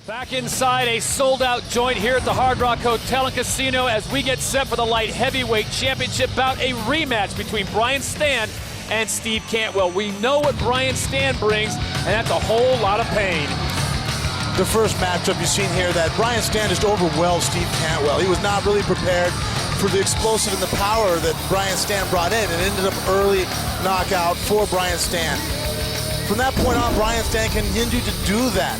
Back inside a sold-out joint here at the Hard Rock Hotel and Casino as we get set for the light heavyweight championship bout, a rematch between Brian Stann and Steve Cantwell. We know what Brian Stann brings, and that's a whole lot of pain. The first matchup you've seen here, that Brian Stann just overwhelmed Steve Cantwell. He was not really prepared for the explosive and the power that Brian Stann brought in, and ended up early knockout for Brian Stann. From that point on, Brian Stann continued to do that.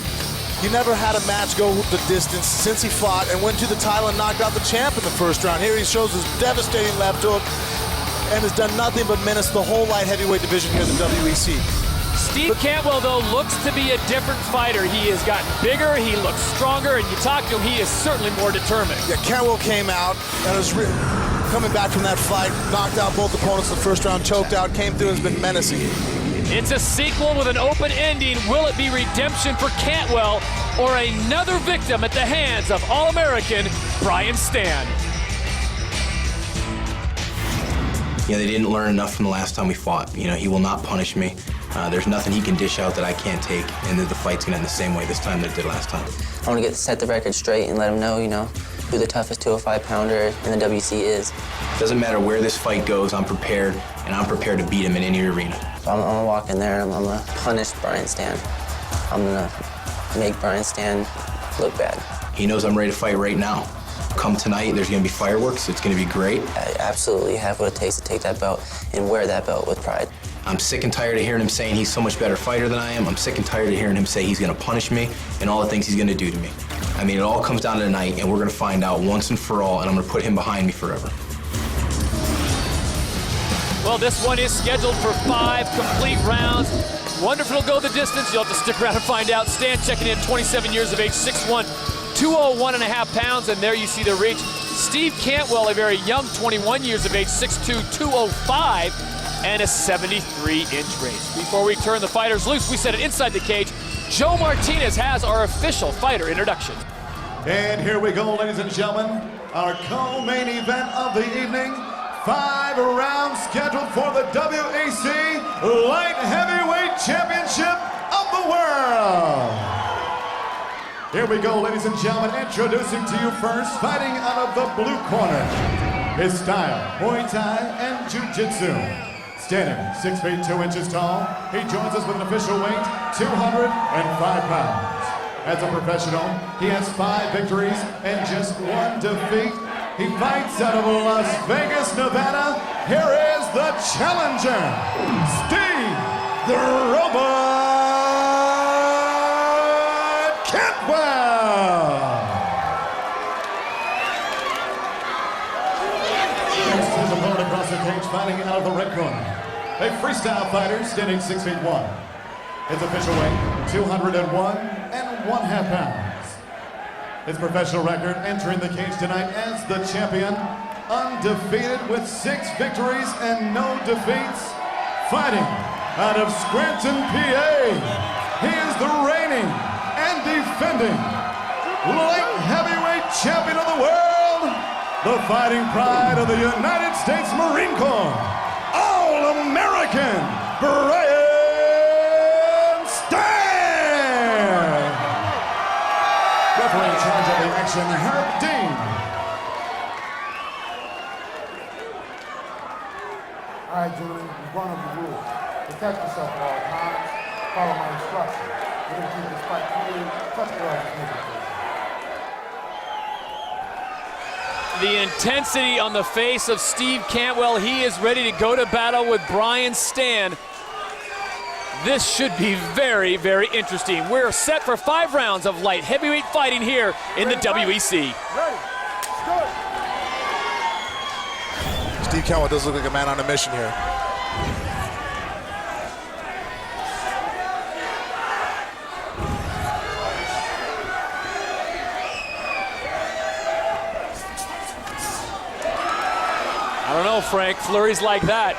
He never had a match go the distance since he fought and went to the title and knocked out the champ in the first round. Here he shows his devastating left hook and has done nothing but menace the whole light heavyweight division here at the WEC. Steve Cantwell, though, looks to be a different fighter. He has gotten bigger, he looks stronger, and you talk to him, he is certainly more determined. Yeah, Cantwell came out and was coming back from that fight, knocked out both opponents in the first round, choked out, came through and has been menacing. It's a sequel with an open ending. Will it be redemption for Cantwell or another victim at the hands of All-American Brian Stann? Yeah, they didn't learn enough from the last time we fought. You know, he will not punish me. There's nothing he can dish out that I can't take, and the fight's gonna end the same way this time that it did last time. I want to set the record straight and let him know, who the toughest 205-pounder in the WEC is. Doesn't matter where this fight goes, I'm prepared, and I'm prepared to beat him in any arena. So I'm gonna walk in there and I'm gonna punish Brian Stann. I'm gonna make Brian Stann look bad. He knows I'm ready to fight right now. Come tonight, there's gonna be fireworks, it's gonna be great. I absolutely have what it takes to take that belt and wear that belt with pride. I'm sick and tired of hearing him saying he's so much better fighter than I am. I'm sick and tired of hearing him say he's gonna punish me and all the things he's gonna do to me. I mean, it all comes down to tonight, and we're gonna find out once and for all, and I'm gonna put him behind me forever. Well, this one is scheduled for 5 complete rounds. Wonder if it'll go the distance. You'll have to stick around and find out. Stann checking in, 27 years of age, 6'1", 201.5 pounds, and there you see the reach. Steve Cantwell, a very young 21 years of age, 6'2", 205, and a 73-inch range. Before we turn the fighters loose, we set it inside the cage. Joe Martinez has our official fighter introduction. And here we go, ladies and gentlemen, our co-main event of the evening. 5 rounds scheduled for the WEC Light Heavyweight Championship of the World. Here we go, ladies and gentlemen, introducing to you first, fighting out of the blue corner. His style, Muay Thai and Jiu-Jitsu. Standing 6 feet 2 inches tall, he joins us with an official weight, 205 pounds. As a professional, he has 5 victories and just 1 defeat. He fights out of Las Vegas, Nevada. Here is the challenger, Steve the Robot Cantwell. Next, his opponent across the cage, fighting out of the red corner. A freestyle fighter standing 6 feet 1. His official weight, 201.5 pounds. His professional record entering the cage tonight as the champion, undefeated with 6 victories and no defeats. Fighting out of Scranton, PA, he is the reigning and defending light heavyweight champion of the world, the fighting pride of the United States Marine Corps, All-American Brian Stann. Referee in charge of the action, Herb Dean. All right, gentlemen, you're going over the rules. Protect yourself at all times. Follow my instructions. We're going to keep this fight clean. Touch the right music, please. The intensity on the face of Steve Cantwell. He is ready to go to battle with Brian Stann. This should be very, very interesting. We're set for 5 rounds of light heavyweight fighting here in the WEC. Ready. Good. Steve Cantwell does look like a man on a mission here. I don't know, Frank, flurries like that.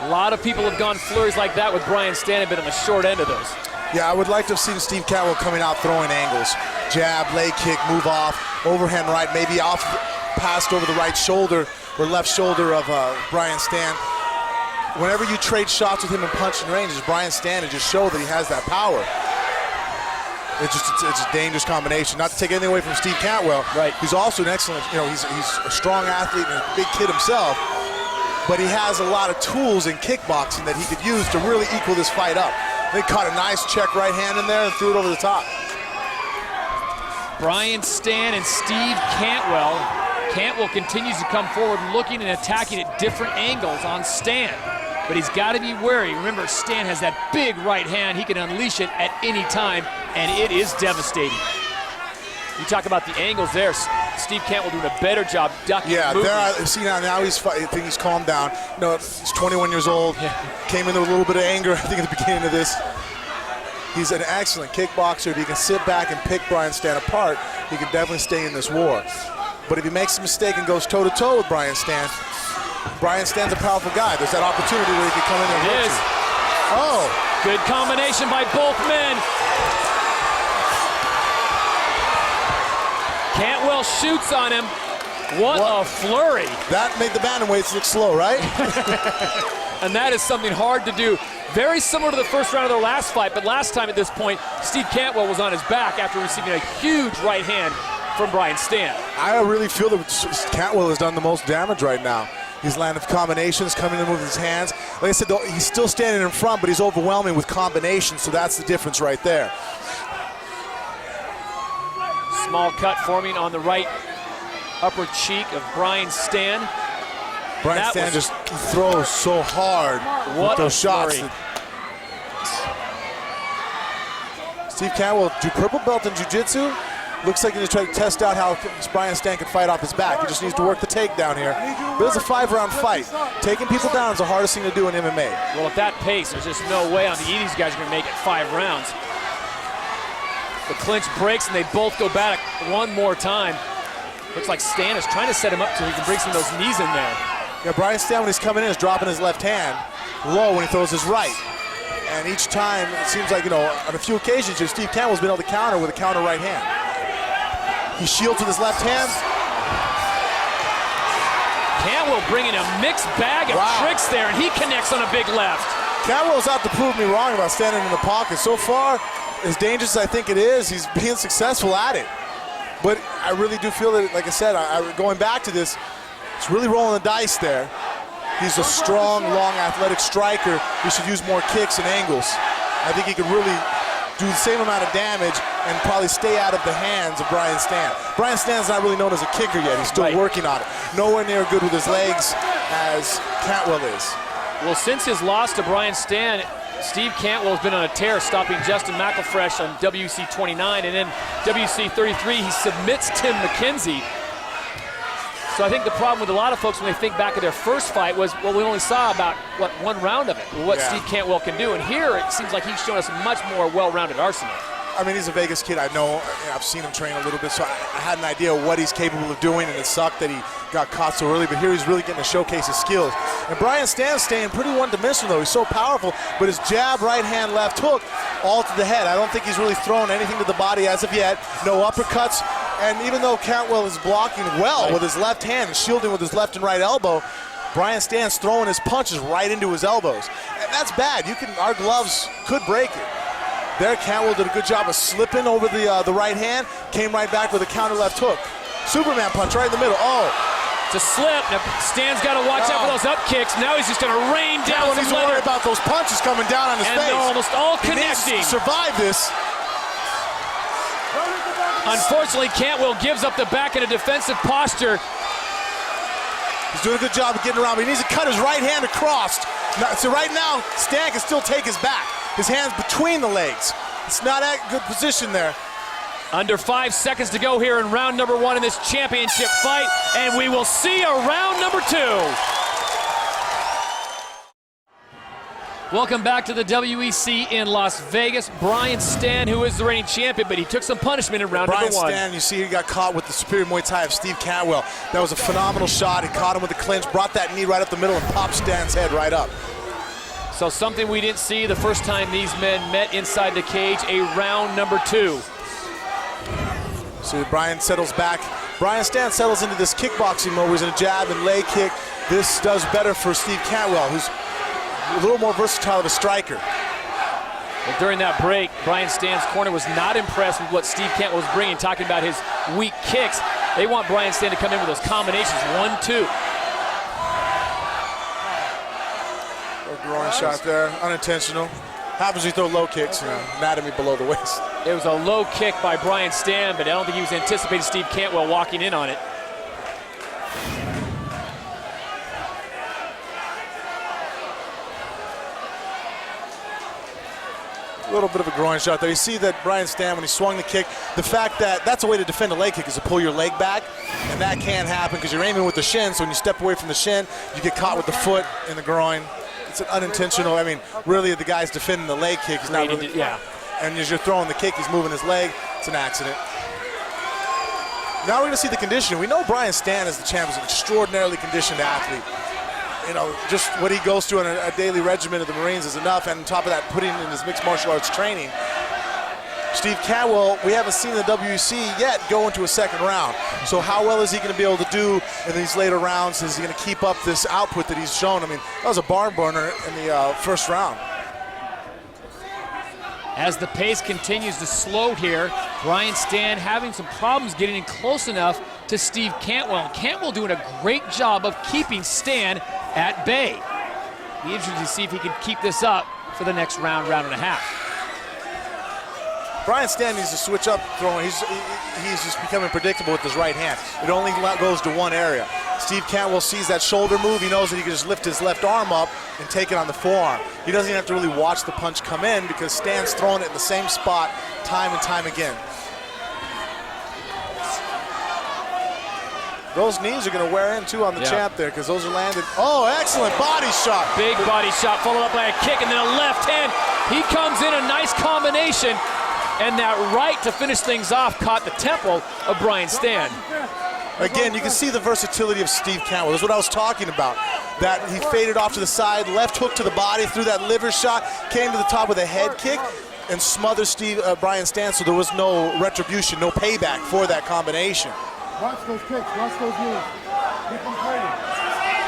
A lot of people have gone flurries like that with Brian Stann, been on the short end of those. Yeah, I would like to have seen Steve Cantwell coming out throwing angles. Jab, leg kick, move off, overhand right, maybe off, passed over the right shoulder or left shoulder of Brian Stann. Whenever you trade shots with him in punch and ranges, Brian Stann, to just show that he has that power. It's a dangerous combination. Not to take anything away from Steve Cantwell. Right. He's also an excellent, he's a strong athlete and a big kid himself, but he has a lot of tools in kickboxing that he could use to really equal this fight up. They caught a nice check right hand in there and threw it over the top. Brian Stann and Steve Cantwell. Cantwell continues to come forward looking and attacking at different angles on Stann. But he's got to be wary. Remember, Stann has that big right hand. He can unleash it at any time, and it is devastating. You talk about the angles there. Steve Cantwell doing a better job ducking. Yeah, see now he's I think he's calmed down. He's 21 years old. Yeah. Came in with a little bit of anger, I think, at the beginning of this. He's an excellent kickboxer. If he can sit back and pick Brian Stann apart, he can definitely stay in this war. But if he makes a mistake and goes toe-to-toe with Brian Stann, Brian Stann's a powerful guy. There's that opportunity where he can come in and hurt you. Oh. Good combination by both men. Cantwell shoots on him. What a flurry. That made the bantamweights look slow, right? And that is something hard to do. Very similar to the first round of their last fight, but last time at this point, Steve Cantwell was on his back after receiving a huge right hand from Brian Stann. I really feel that Cantwell has done the most damage right now. He's landed combinations, coming in with his hands. Like I said, though, he's still standing in front, but he's overwhelming with combinations, so that's the difference right there. Small cut forming on the right upper cheek of Brian Stann. Brian Stann just throws so hard with those shots. Steve Cantwell, purple belt in jiu-jitsu. Looks like he's trying to test out how Brian Stann can fight off his back. He just needs to work the takedown here. But it's a 5-round fight. Taking people down is the hardest thing to do in MMA. Well, at that pace, there's just no way on the these guys are going to make it 5 rounds. The clinch breaks and they both go back one more time. Looks like Stann is trying to set him up so he can bring some of those knees in there. Yeah, Brian Stann, when he's coming in, is dropping his left hand low when he throws his right. And each time, it seems like, on a few occasions here, Steve Cantwell's been able to counter with a counter right hand. He shields with his left hand. Cantwell bringing a mixed bag of tricks there, and he connects on a big left. Cantwell's out to prove me wrong about standing in the pocket. So far, as dangerous as I think it is, he's being successful at it. But I really do feel that, like I said, going back to this, it's really rolling the dice there. He's a strong, long, athletic striker. He should use more kicks and angles. I think he could really do the same amount of damage and probably stay out of the hands of Brian Stann. Brian Stann's not really known as a kicker yet. He's still working on it. Nowhere near good with his legs as Cantwell is. Well, since his loss to Brian Stann, Steve Cantwell has been on a tear, stopping Justin McElfresh on WEC 29, and then WEC 33, he submits Tim McKenzie. So I think the problem with a lot of folks when they think back of their first fight was, well, we only saw about, one round of it, what Steve Cantwell can do. And here it seems like he's shown us a much more well-rounded arsenal. I mean, he's a Vegas kid. I know, I've seen him train a little bit, so I had an idea of what he's capable of doing, and it sucked that he got caught so early, but here he's really getting to showcase his skills. And Brian Stann's staying pretty one-dimensional, though. He's so powerful, but his jab, right hand, left hook, all to the head. I don't think he's really thrown anything to the body as of yet. No uppercuts, and even though Cantwell is blocking well with his left hand and shielding with his left and right elbow, Brian Stann's throwing his punches right into his elbows. And that's bad. Our gloves could break it. There, Cantwell did a good job of slipping over the right hand, came right back with a counter left hook. Superman punch right in the middle. Oh. To slip. Now, Stan's got to watch out for those up kicks. Now he's just going to rain down some leather. He's worried about those punches coming down on his face. And they're almost all connecting. He needs to survive this. Unfortunately, Cantwell gives up the back in a defensive posture. He's doing a good job of getting around, but he needs to cut his right hand across. So right now, Stann can still take his back. His hand's between the legs. It's not a good position there. Under 5 seconds to go here in round number 1 in this championship fight, and we will see a round number 2. Welcome back to the WEC in Las Vegas. Brian Stann, who is the reigning champion, but he took some punishment in round number 1. Brian Stann, you see he got caught with the superior Muay Thai of Steve Cantwell. That was a phenomenal shot. He caught him with the clinch, brought that knee right up the middle, and popped Stann's head right up. So something we didn't see the first time these men met inside the cage, a round number 2. So Brian settles back. Brian Stann settles into this kickboxing mode where he's in a jab and leg kick. This does better for Steve Cantwell, who's a little more versatile of a striker. Well, during that break, Brian Stann's corner was not impressed with what Steve Cantwell was bringing, talking about his weak kicks. They want Brian Stann to come in with those combinations, 1-2. A groin shot there, unintentional. Happens when you throw low kicks, anatomy below the waist. It was a low kick by Brian Stann, but I don't think he was anticipating Steve Cantwell walking in on it. A little bit of a groin shot there. You see that Brian Stann, when he swung the kick, the fact that that's a way to defend a leg kick is to pull your leg back, and that can't happen because you're aiming with the shin, so when you step away from the shin, you get caught with the foot in the groin. It's an unintentional, I mean, really the guy's defending the leg kick. He's not really, yeah. And as you're throwing the kick, he's moving his leg. It's an accident. Now we're going to see the conditioning. We know Brian Stann as the champ is an extraordinarily conditioned athlete. You know, just what he goes through on a daily regimen of the Marines is enough, and on top of that, putting in his mixed martial arts training. Steve Cantwell, we haven't seen the WEC yet go into a second round. So how well is he going to be able to do in these later rounds? Is he going to keep up this output that he's shown? I mean, that was a barn burner in the first round. As the pace continues to slow here, Brian Stann having some problems getting in close enough to Steve Cantwell. And Cantwell doing a great job of keeping Stann at bay. Be interested to see if he can keep this up for the next round, round and a half. Brian Stann needs to switch up throwing. He's just becoming predictable with his right hand. It only goes to one area. Steve Cantwell sees that shoulder move. He knows that he can just lift his left arm up and take it on the forearm. He doesn't even have to really watch the punch come in because Stann's throwing it in the same spot time and time again. Those knees are going to wear in too on the champ there because those are landed. Oh, excellent body shot. Big body shot followed up by a kick and then a left hand. He comes in a nice combination. And that right to finish things off caught the temple of Brian Stann. Again, you can see the versatility of Steve Cantwell. That's what I was talking about. That he faded off to the side, left hook to the body, threw that liver shot, came to the top with a head kick, and smothered Brian Stann, so there was no retribution, no payback for that combination. Watch those kicks, watch those moves. Keep them fighting.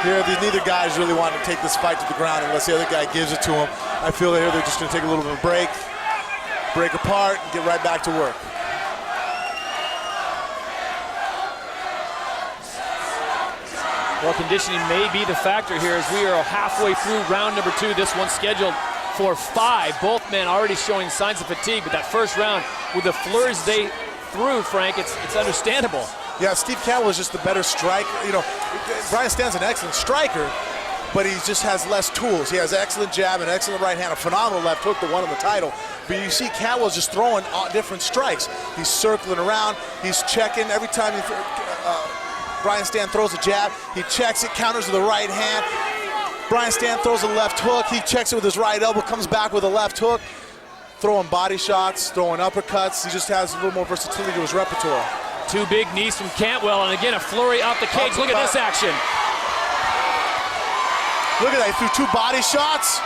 Here, neither guy is really wanting to take this fight to the ground unless the other guy gives it to him. I feel that here they're just going to take a little bit of a break apart, and get right back to work. Well, conditioning may be the factor here as we are halfway through round number 2. This one's scheduled for 5. Both men already showing signs of fatigue, but that first round with the flurries they threw, Frank, it's understandable. Yeah, Steve Cantwell is just the better striker. You know, Brian Stann's an excellent striker, but he just has less tools. He has excellent jab, an excellent right hand, a phenomenal left hook, the one on the title. But you see Cantwell's just throwing different strikes. He's circling around, he's checking. Every time Brian Stann throws a jab, he checks it, counters with the right hand. Brian Stann throws a left hook, he checks it with his right elbow, comes back with a left hook. Throwing body shots, throwing uppercuts. He just has a little more versatility to his repertoire. 2 big knees from Cantwell, and again, a flurry off the cage. Look at this action. Look at that, he threw 2 body shots.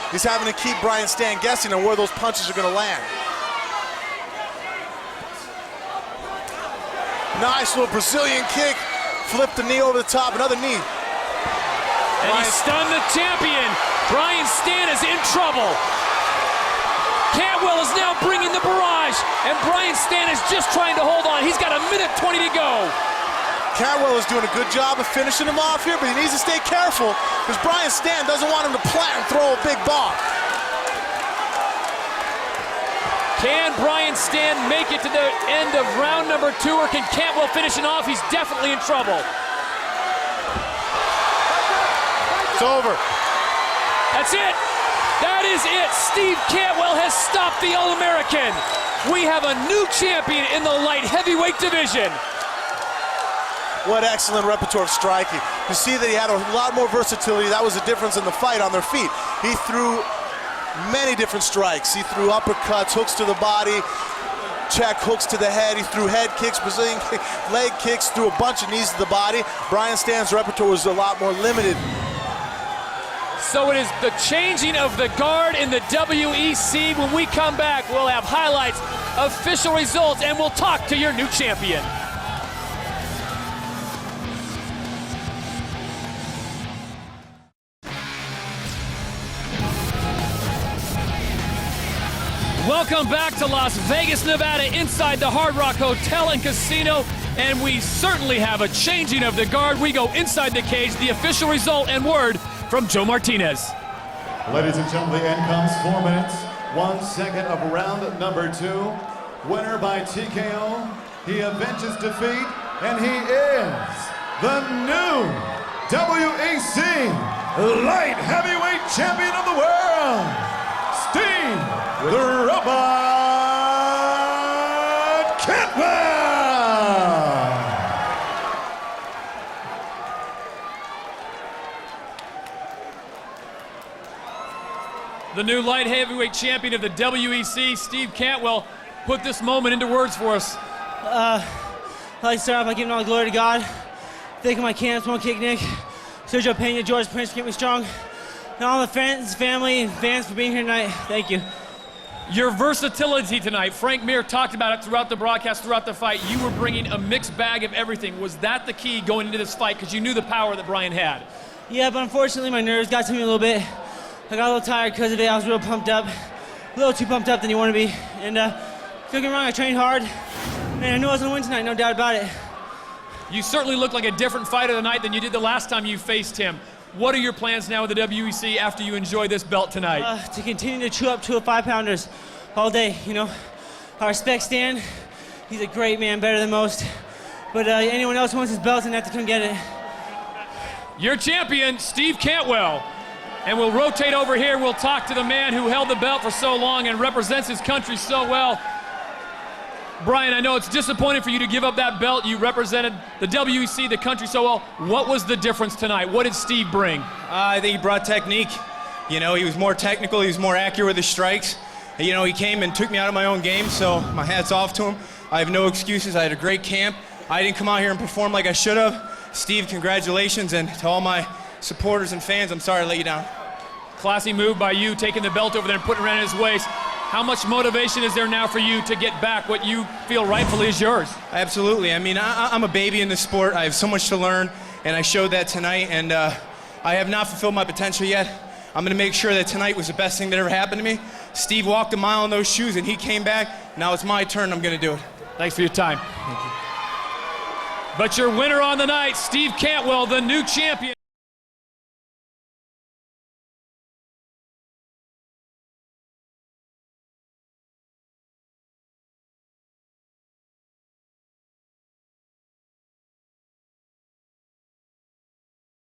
He's having to keep Brian Stann guessing on where those punches are going to land. Nice little Brazilian kick. Flip the knee over the top, another knee. And he stunned the champion. Brian Stann is in trouble. Cantwell is now bringing the barrage, and Brian Stann is just trying to hold on. He's got 1:20 to go. Cantwell is doing a good job of finishing him off here, but he needs to stay careful because Brian Stann doesn't want him to plant and throw a big bomb. Can Brian Stann make it to the end of round number 2, or can Cantwell finish it off? He's definitely in trouble. It's over. That's it. That is it. Steve Cantwell has stopped the All-American. We have a new champion in the light heavyweight division. What excellent repertoire of striking. You see that he had a lot more versatility. That was the difference in the fight on their feet. He threw many different strikes. He threw uppercuts, hooks to the body, check hooks to the head. He threw head kicks, Brazilian kick, leg kicks, threw a bunch of knees to the body. Brian Stann's repertoire was a lot more limited. So it is the changing of the guard in the WEC. When we come back, we'll have highlights, official results, and we'll talk to your new champion. Welcome back to Las Vegas, Nevada, inside the Hard Rock Hotel and Casino. And we certainly have a changing of the guard. We go inside the cage, the official result and word from Joe Martinez. Ladies and gentlemen, the end comes 4 minutes, 1 second of round number 2. Winner by TKO. He avenges defeat, and he is the new WEC Light Heavyweight Champion of the World, Steve "The Robot" Cantwell. The new light heavyweight champion of the WEC, Steve Cantwell, put this moment into words for us. I'd like to start off by giving all the glory to God, thanking my camps, One Kick Nick, Sergio Pena, George Prince for keeping me strong, and all the friends, family, and fans for being here tonight. Thank you. Your versatility tonight, Frank Mir talked about it throughout the broadcast, throughout the fight. You were bringing a mixed bag of everything. Was that the key going into this fight? Because you knew the power that Brian had. Yeah, but unfortunately my nerves got to me a little bit. I got a little tired because of it. I was real pumped up, a little too pumped up than you want to be. And don't get me wrong, I trained hard, and I knew I was going to win tonight, no doubt about it. You certainly look like a different fighter tonight than you did the last time you faced him. What are your plans now with the WEC after you enjoy this belt tonight? To continue to chew up 2 5-pounders all day, you know. I respect Stann. He's a great man, better than most. But anyone else who wants his belt and have to come get it. Your champion, Steve Cantwell. And we'll rotate over here. We'll talk to the man who held the belt for so long and represents his country so well. Brian, I know it's disappointing for you to give up that belt. You represented the WEC, the country so well. What was the difference tonight? What did Steve bring? I think he brought technique. You know, he was more technical, he was more accurate with his strikes. You know, he came and took me out of my own game, so my hat's off to him. I have no excuses. I had a great camp. I didn't come out here and perform like I should have. Steve, congratulations, and to all my supporters and fans, I'm sorry to let you down. Classy move by you, taking the belt over there and putting it around his waist. How much motivation is there now for you to get back what you feel rightfully is yours? Absolutely. I mean, I'm a baby in this sport. I have so much to learn, and I showed that tonight, and I have not fulfilled my potential yet. I'm going to make sure that tonight was the best thing that ever happened to me. Steve walked a mile in those shoes, and he came back. Now it's my turn. I'm going to do it. Thanks for your time. Thank you. But your winner on the night, Steve Cantwell, the new champion.